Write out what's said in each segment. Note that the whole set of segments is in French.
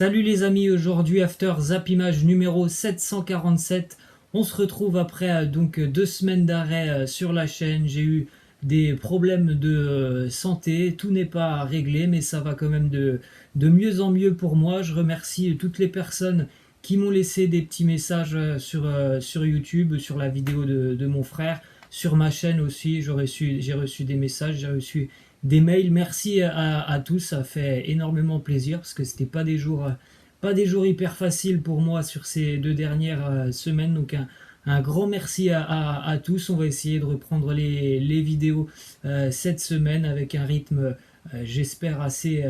Salut les amis, aujourd'hui After Zap Image numéro 747. On se retrouve après donc 2 semaines d'arrêt sur la chaîne. J'ai eu des problèmes de santé, tout n'est pas réglé mais ça va quand même de mieux en mieux pour moi. Je remercie toutes les personnes qui m'ont laissé des petits messages sur YouTube, sur la vidéo de mon frère, sur ma chaîne aussi. J'ai reçu des messages, j'ai reçu des mails. Merci à tous, ça fait énormément plaisir parce que c'était pas des jours hyper faciles pour moi sur ces 2 dernières semaines. Donc un grand merci à tous. On va essayer de reprendre les vidéos cette semaine avec un rythme, j'espère, assez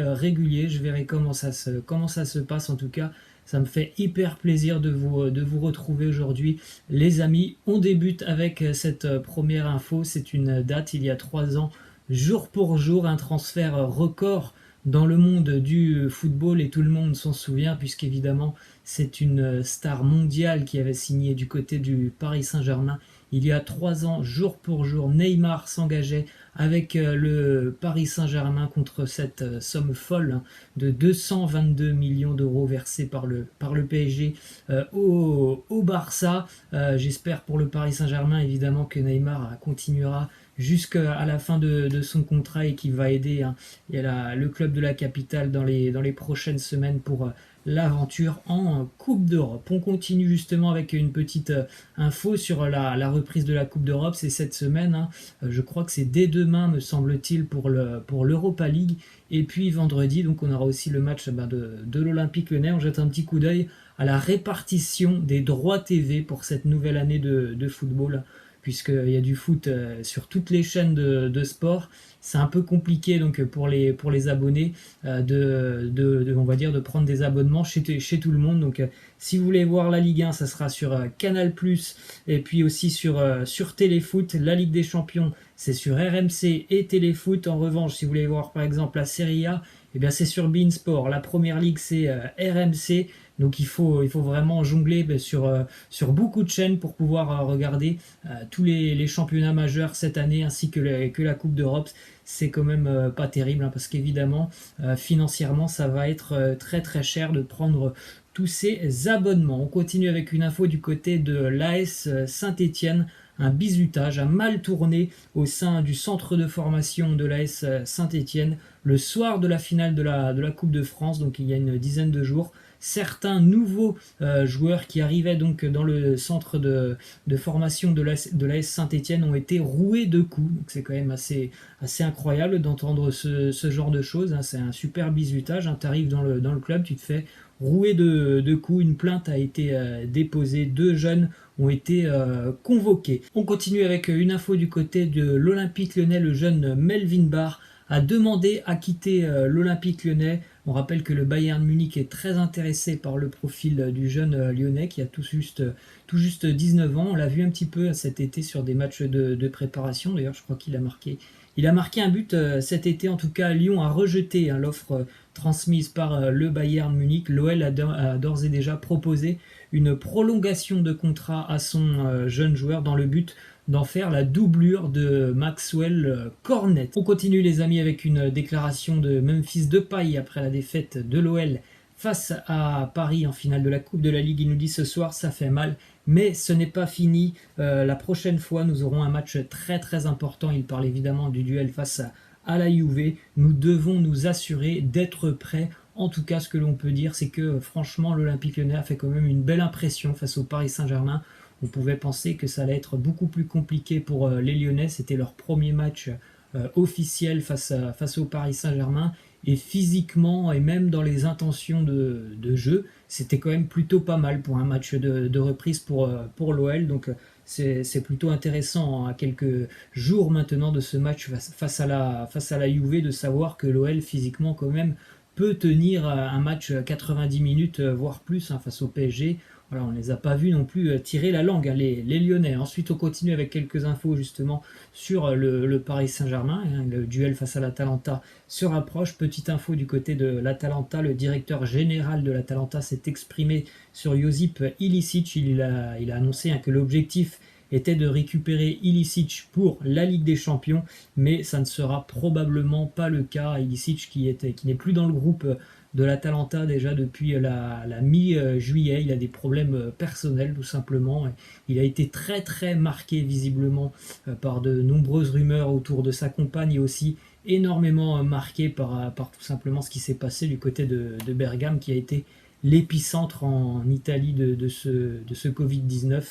régulier. Je verrai comment ça se passe en tout cas. Ça me fait hyper plaisir de vous retrouver aujourd'hui. Les amis, on débute avec cette première info. C'est une date il y a 3 ans, jour pour jour, un transfert record dans le monde du football et tout le monde s'en souvient puisqu'évidemment c'est une star mondiale qui avait signé du côté du Paris Saint-Germain. Il y a 3 ans, jour pour jour, Neymar s'engageait avec le Paris Saint-Germain contre cette somme folle de 222 millions d'euros versés par le PSG au Barça. J'espère pour le Paris Saint-Germain évidemment que Neymar continuera jusqu'à la fin de son contrat et qui va aider le club de la capitale dans les prochaines semaines pour l'aventure en Coupe d'Europe. On continue justement avec une petite info sur la reprise de la Coupe d'Europe. C'est cette semaine, je crois que c'est dès demain me semble-t-il pour l'Europa League. Et puis vendredi, donc on aura aussi le match de l'Olympique Lyonnais. On jette un petit coup d'œil à la répartition des droits TV pour cette nouvelle année de football, puisqu'il y a du foot sur toutes les chaînes de sport. C'est un peu compliqué donc pour les abonnés on va dire de prendre des abonnements chez tout le monde. Donc si vous voulez voir la Ligue 1, ça sera sur Canal+, et puis aussi sur Téléfoot. La Ligue des Champions, c'est sur RMC et Téléfoot. En revanche, si vous voulez voir par exemple la Serie A, eh bien c'est sur beIN Sport. La Première Ligue, c'est RMC. Donc il faut vraiment jongler sur beaucoup de chaînes pour pouvoir regarder tous les championnats majeurs cette année ainsi que la Coupe d'Europe. C'est quand même pas terrible parce qu'évidemment financièrement ça va être très très cher de prendre tous ces abonnements. On continue avec une info du côté de l'AS Saint-Étienne. Un bizutage a mal tourné au sein du centre de formation de l'AS Saint-Étienne le soir de la finale de la Coupe de France, donc il y a une dizaine de jours. Certains nouveaux joueurs qui arrivaient donc dans le centre de formation de l'AS Saint-Étienne ont été roués de coups. Donc c'est quand même assez incroyable d'entendre ce genre de choses. C'est un super bizutage. Tu arrives dans le club, tu te fais rouer de coups. Une plainte a été déposée. 2 jeunes ont été convoqués. On continue avec une info du côté de l'Olympique Lyonnais. Le jeune Melvin Barr a demandé à quitter l'Olympique Lyonnais. On rappelle que le Bayern Munich est très intéressé par le profil du jeune Lyonnais qui a tout juste 19 ans. On l'a vu un petit peu cet été sur des matchs de préparation. D'ailleurs, je crois qu'il a marqué un but cet été. En tout cas, Lyon a rejeté l'offre transmise par le Bayern Munich. L'OL a d'ores et déjà proposé une prolongation de contrat à son jeune joueur dans le but d'en faire la doublure de Maxwell Cornet. On continue les amis avec une déclaration de Memphis Depay après la défaite de l'OL face à Paris en finale de la Coupe de la Ligue. Il nous dit ce soir ça fait mal mais ce n'est pas fini. La prochaine fois nous aurons un match très très important. Il parle évidemment du duel face à la Juve. Nous devons nous assurer d'être prêts. En tout cas, ce que l'on peut dire, c'est que franchement, l'Olympique Lyonnais a fait quand même une belle impression face au Paris Saint-Germain. On pouvait penser que ça allait être beaucoup plus compliqué pour les Lyonnais. C'était leur premier match officiel face au Paris Saint-Germain. Et physiquement, et même dans les intentions de jeu, c'était quand même plutôt pas mal pour un match de reprise pour l'OL. Donc c'est plutôt intéressant à quelques jours maintenant de ce match face à la Juve, de savoir que l'OL physiquement quand même peut tenir un match 90 minutes, voire plus, face au PSG. Voilà, on ne les a pas vus non plus tirer la langue, les Lyonnais. Ensuite, on continue avec quelques infos justement sur le Paris Saint-Germain. Le duel face à l'Atalanta se rapproche. Petite info du côté de l'Atalanta, le directeur général de l'Atalanta s'est exprimé sur Josip Ilicic. Il a annoncé que l'objectif était de récupérer Ilicic pour la Ligue des Champions, mais ça ne sera probablement pas le cas. Ilicic qui n'est plus dans le groupe de l'Atalanta déjà depuis la mi-juillet. Il a des problèmes personnels tout simplement. Il a été très très marqué visiblement par de nombreuses rumeurs autour de sa compagne et aussi énormément marqué par tout simplement ce qui s'est passé du côté de Bergame qui a été l'épicentre en Italie de ce Covid-19.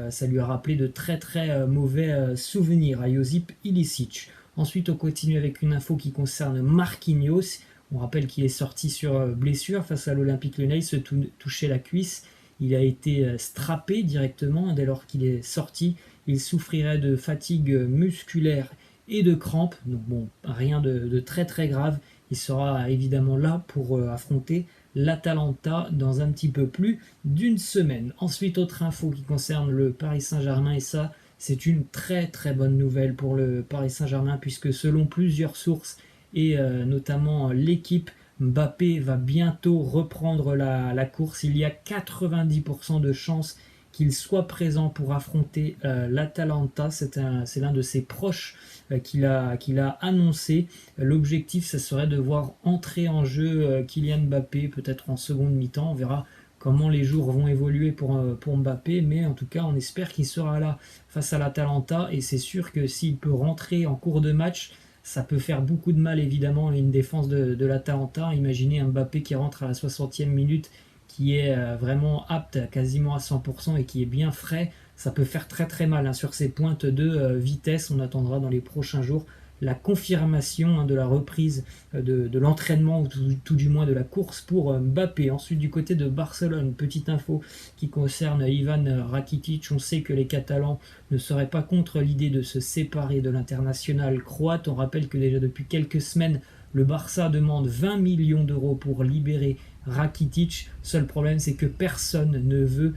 Ça lui a rappelé de très très mauvais souvenirs à Josip Ilicic. Ensuite, on continue avec une info qui concerne Marquinhos. On rappelle qu'il est sorti sur blessure face à l'Olympique Lyonnais, il se touchait la cuisse. Il a été strappé directement dès lors qu'il est sorti. Il souffrirait de fatigue musculaire et de crampes. Donc bon, rien de très très grave. Il sera évidemment là pour affronter l'Atalanta dans un petit peu plus d'une semaine. Ensuite, autre info qui concerne le Paris Saint-Germain, et ça, c'est une très très bonne nouvelle pour le Paris Saint-Germain, puisque selon plusieurs sources, et notamment l'équipe, Mbappé va bientôt reprendre la course. Il y a 90% de chances qu'il soit présent pour affronter l'Atalanta. C'est l'un de ses proches qu'il a annoncé. L'objectif, ce serait de voir entrer en jeu Kylian Mbappé, peut-être en seconde mi-temps. On verra comment les jours vont évoluer pour Mbappé, mais en tout cas, on espère qu'il sera là face à l'Atalanta. Et c'est sûr que s'il peut rentrer en cours de match, ça peut faire beaucoup de mal évidemment à une défense de l'Atalanta. Imaginez un Mbappé qui rentre à la 60e minute, qui est vraiment apte quasiment à 100% et qui est bien frais. Ça peut faire très très mal sur ces pointes de vitesse. On attendra dans les prochains jours la confirmation de la reprise de l'entraînement, ou tout du moins de la course pour Mbappé. Ensuite, du côté de Barcelone, petite info qui concerne Ivan Rakitic. On sait que les Catalans ne seraient pas contre l'idée de se séparer de l'international croate. On rappelle que déjà depuis quelques semaines, le Barça demande 20 millions d'euros pour libérer Rakitic. Seul problème, c'est que personne ne veut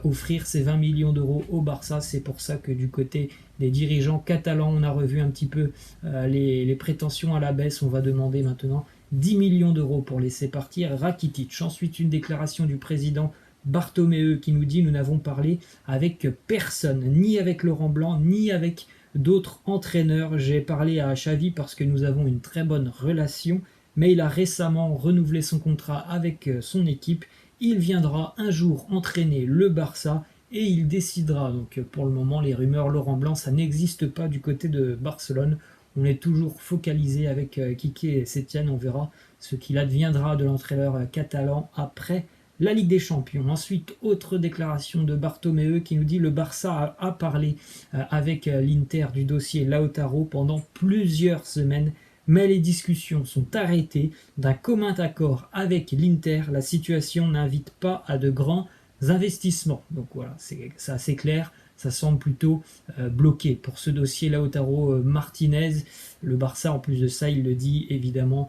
offrir ces 20 millions d'euros au Barça. C'est pour ça que du côté des dirigeants catalans, on a revu un petit peu les prétentions à la baisse. On va demander maintenant 10 millions d'euros pour laisser partir Rakitic. Ensuite, une déclaration du président Bartomeu qui nous dit: nous n'avons parlé avec personne, ni avec Laurent Blanc, ni avec d'autres entraîneurs. J'ai parlé à Xavi parce que nous avons une très bonne relation, mais il a récemment renouvelé son contrat avec son équipe. Il viendra un jour entraîner le Barça et il décidera. Donc pour le moment, les rumeurs Laurent Blanc, ça n'existe pas du côté de Barcelone. On est toujours focalisé avec Quique Setién. On verra ce qu'il adviendra de l'entraîneur catalan après la Ligue des Champions. Ensuite, autre déclaration de Bartomeu qui nous dit: le Barça a parlé avec l'Inter du dossier Lautaro pendant plusieurs semaines, mais les discussions sont arrêtées. D'un commun accord avec l'Inter, la situation n'invite pas à de grands investissements. Donc voilà, c'est assez clair. Ça semble plutôt bloqué pour ce dossier Lautaro Martinez. Le Barça, en plus de ça, il le dit évidemment,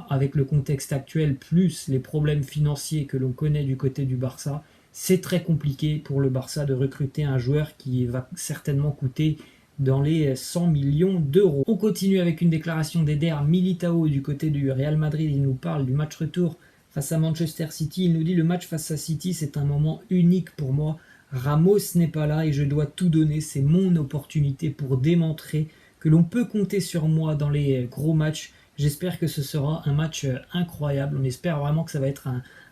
avec le contexte actuel, plus les problèmes financiers que l'on connaît du côté du Barça, c'est très compliqué pour le Barça de recruter un joueur qui va certainement coûter dans les 100 millions d'euros. On continue avec une déclaration d'Eder Militao du côté du Real Madrid. Il nous parle du match retour face à Manchester City. Il nous dit: le match face à City, c'est un moment unique pour moi. Ramos n'est pas là et je dois tout donner. C'est mon opportunité pour démontrer que l'on peut compter sur moi dans les gros matchs. J'espère que ce sera un match incroyable. On espère vraiment que ça va être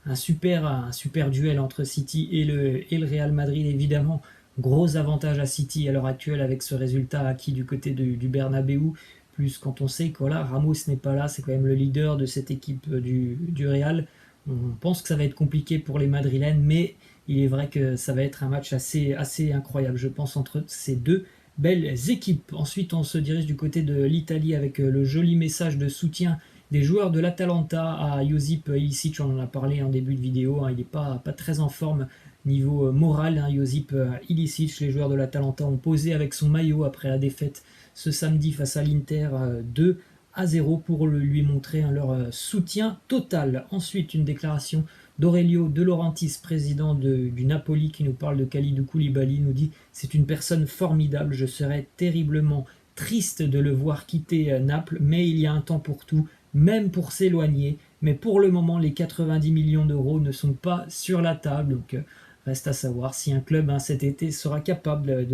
un super duel entre City et le Real Madrid. Évidemment, gros avantage à City à l'heure actuelle avec ce résultat acquis du côté du Bernabeu. Plus quand on sait que voilà, Ramos n'est pas là, c'est quand même le leader de cette équipe du Real. On pense que ça va être compliqué pour les Madrilènes, mais il est vrai que ça va être un match assez incroyable, je pense, entre ces deux belles équipes. Ensuite, on se dirige du côté de l'Italie avec le joli message de soutien des joueurs de l'Atalanta à Josip Ilicic. On en a parlé en début de vidéo, il n'est pas très en forme niveau moral, Josip Ilicic. Les joueurs de l'Atalanta ont posé avec son maillot après la défaite ce samedi face à l'Inter 2-0 pour lui montrer leur soutien total. Ensuite, une déclaration d'Aurelio De Laurentiis, président du Napoli, qui nous parle de Kalidou Koulibaly. Nous dit: c'est une personne formidable, je serais terriblement triste de le voir quitter Naples, mais il y a un temps pour tout, même pour s'éloigner. Mais pour le moment, les 90 millions d'euros ne sont pas sur la table. Donc reste à savoir si un club cet été sera capable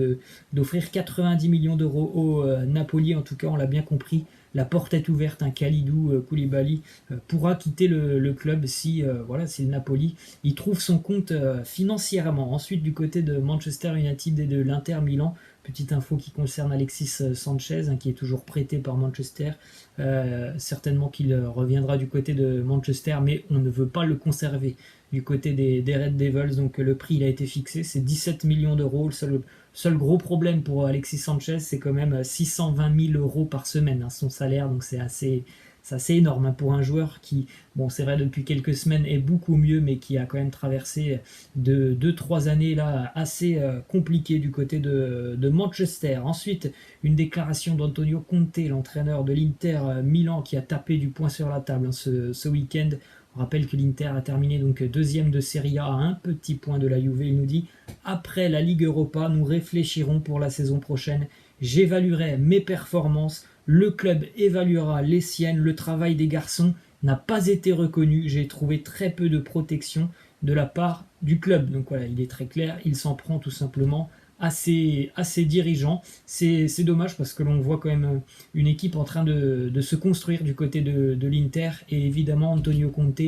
d'offrir 90 millions d'euros au Napoli. En tout cas, on l'a bien compris, la porte est ouverte, un Kalidou Koulibaly pourra quitter le club si, si le Napoli il trouve son compte financièrement. Ensuite, du côté de Manchester United et de l'Inter Milan, petite info qui concerne Alexis Sanchez, qui est toujours prêté par Manchester. Certainement qu'il reviendra du côté de Manchester, mais on ne veut pas le conserver du côté des Red Devils. Donc le prix il a été fixé, c'est 17 millions d'euros. Le seul gros problème pour Alexis Sanchez, c'est quand même 620 000 euros par semaine, son salaire. Donc c'est assez énorme pour un joueur qui, bon c'est vrai depuis quelques semaines est beaucoup mieux, mais qui a quand même traversé de 2-3 années là assez compliquées du côté de Manchester. Ensuite, une déclaration d'Antonio Conte, l'entraîneur de l'Inter Milan, qui a tapé du poing sur la table ce week-end. On rappelle que l'Inter a terminé donc deuxième de Serie A à un petit point de la Juve. Il nous dit: après la Ligue Europa, nous réfléchirons pour la saison prochaine. J'évaluerai mes performances. Le club évaluera les siennes. Le travail des garçons n'a pas été reconnu. J'ai trouvé très peu de protection de la part du club. Donc voilà, il est très clair. Il s'en prend tout simplement à ses dirigeants. C'est dommage parce que l'on voit quand même une équipe en train de se construire du côté de l'Inter. Et évidemment, Antonio Conte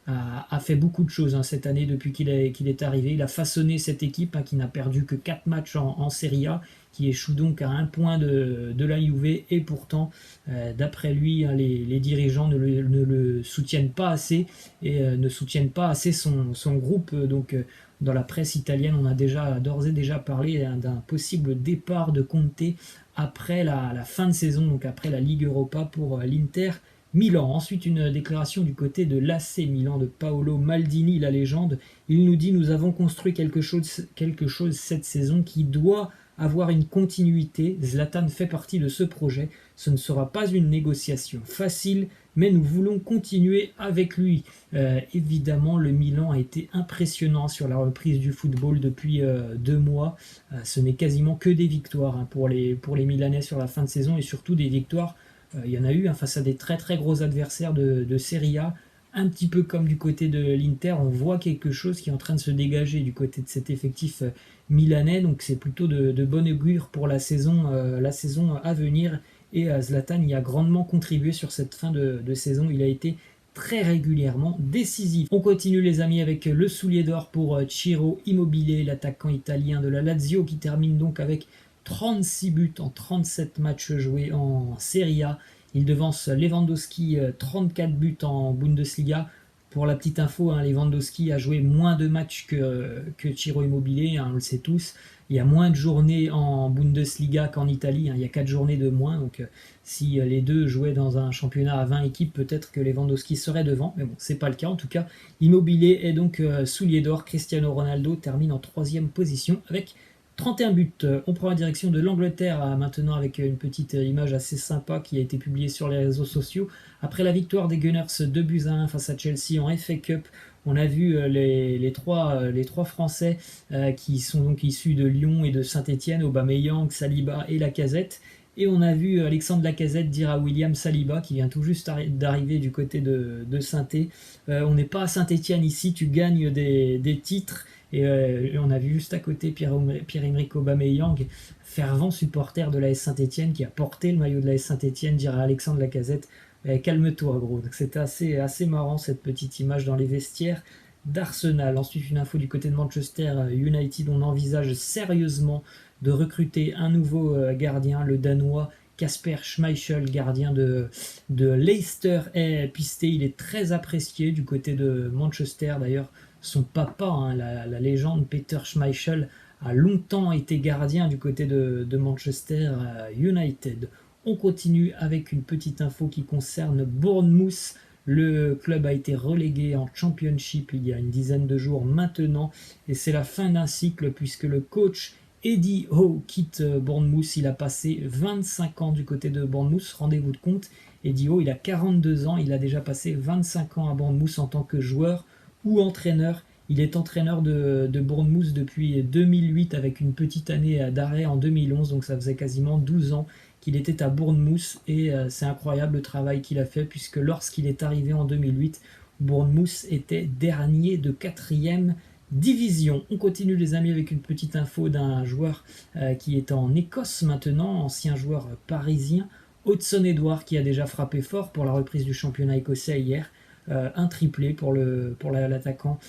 a fait beaucoup de choses cette année depuis qu'il est arrivé. Il a façonné cette équipe qui n'a perdu que 4 matchs en Serie A, qui échoue donc à un point de la Juve, et pourtant, d'après lui, les dirigeants ne le soutiennent pas assez et ne soutiennent pas assez son groupe. Donc, dans la presse italienne, on a d'ores et déjà parlé d'un possible départ de Conte après la fin de saison, donc après la Ligue Europa pour l'Inter Milan. Ensuite, une déclaration du côté de l'AC Milan de Paolo Maldini, la légende. Il nous dit: nous avons construit quelque chose cette saison qui doit avoir une continuité. Zlatan fait partie de ce projet. Ce ne sera pas une négociation facile, mais nous voulons continuer avec lui. Évidemment, le Milan a été impressionnant sur la reprise du football depuis 2 mois. Ce n'est quasiment que des victoires pour les Milanais sur la fin de saison, et surtout des victoires. Il y en a eu face à des très très gros adversaires de Serie A. Un petit peu comme du côté de l'Inter, on voit quelque chose qui est en train de se dégager du côté de cet effectif milanais. Donc c'est plutôt de bon augure pour la saison à venir. Et Zlatan y a grandement contribué sur cette fin de saison. Il a été très régulièrement décisif. On continue les amis avec le soulier d'or pour Ciro Immobile, l'attaquant italien de la Lazio, qui termine donc avec 36 buts en 37 matchs joués en Serie A. Il devance Lewandowski, 34 buts en Bundesliga. Pour la petite info, Lewandowski a joué moins de matchs que Ciro Immobile, on le sait tous. Il y a moins de journées en Bundesliga qu'en Italie, il y a 4 journées de moins. Donc si les deux jouaient dans un championnat à 20 équipes, peut-être que Lewandowski serait devant. Mais bon, c'est pas le cas. En tout cas, Immobile est donc soulier d'or. Cristiano Ronaldo termine en 3e position avec 31 buts. On prend la direction de l'Angleterre maintenant avec une petite image assez sympa qui a été publiée sur les réseaux sociaux. Après la victoire des Gunners 2-1 face à Chelsea en FA Cup, on a vu les trois Français qui sont donc issus de Lyon et de Saint-Etienne, Aubameyang, Saliba et Lacazette. Et on a vu Alexandre Lacazette dire à William Saliba, qui vient tout juste d'arriver du côté de Saint-Etienne, on n'est pas à Saint-Etienne ici, tu gagnes des titres. Et on a vu juste à côté Pierre-Emerick Aubameyang, fervent supporter de l'AS Saint-Etienne, qui a porté le maillot de l'AS Saint-Etienne, dire à Alexandre Lacazette: calme-toi gros. Donc c'était assez marrant cette petite image dans les vestiaires d'Arsenal. Ensuite, une info du côté de Manchester United: on envisage sérieusement de recruter un nouveau gardien, le Danois Kasper Schmeichel, gardien de Leicester est pisté. Il est très apprécié du côté de Manchester. D'ailleurs, son papa, la légende Peter Schmeichel, a longtemps été gardien du côté de Manchester United. On continue avec une petite info qui concerne Bournemouth. Le club a été relégué en Championship il y a une dizaine de jours maintenant, et c'est la fin d'un cycle puisque le coach Eddie Howe quitte Bournemouth. Il a passé 25 ans du côté de Bournemouth, rendez-vous de compte. Eddie Howe, il a 42 ans, il a déjà passé 25 ans à Bournemouth en tant que joueur ou entraîneur. Il est entraîneur de Bournemouth depuis 2008 avec une petite année d'arrêt en 2011, donc ça faisait quasiment 12 ans qu'il était à Bournemouth, et c'est incroyable le travail qu'il a fait puisque lorsqu'il est arrivé en 2008, Bournemouth était dernier de 4e division. On continue les amis avec une petite info d'un joueur qui est en Écosse maintenant, ancien joueur parisien. Hudson-Edouard qui a déjà frappé fort pour la reprise du championnat écossais hier. Un triplé pour l'attaquant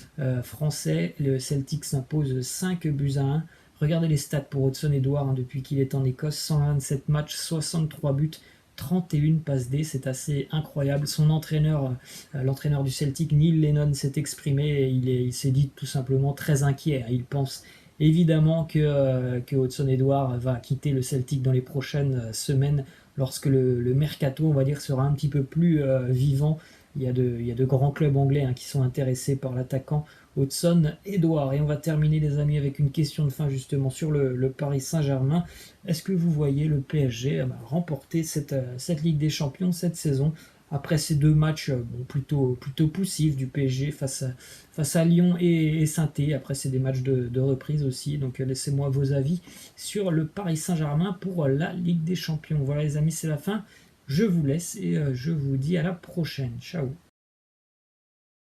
français. Le Celtic s'impose 5 buts à 1. Regardez les stats pour Hudson-Edouard depuis qu'il est en Écosse. 127 matchs, 63 buts, 31 passes D, c'est assez incroyable. Son entraîneur, l'entraîneur du Celtic, Neil Lennon, s'est exprimé et il s'est dit tout simplement très inquiet. Il pense évidemment que Hudson-Edouard va quitter le Celtic dans les prochaines semaines lorsque le mercato, on va dire, sera un petit peu plus vivant. Il y a de grands clubs anglais qui sont intéressés par l'attaquant Hudson-Edouard. Et on va terminer les amis avec une question de fin justement sur le Paris Saint-Germain. Est-ce que vous voyez le PSG remporter cette Ligue des Champions cette saison après ces deux matchs plutôt poussifs du PSG face à Lyon et Saint-Étienne. Après, c'est des matchs de reprise aussi. Donc, laissez-moi vos avis sur le Paris Saint-Germain pour la Ligue des Champions. Voilà, les amis, c'est la fin. Je vous laisse et je vous dis à la prochaine. Ciao.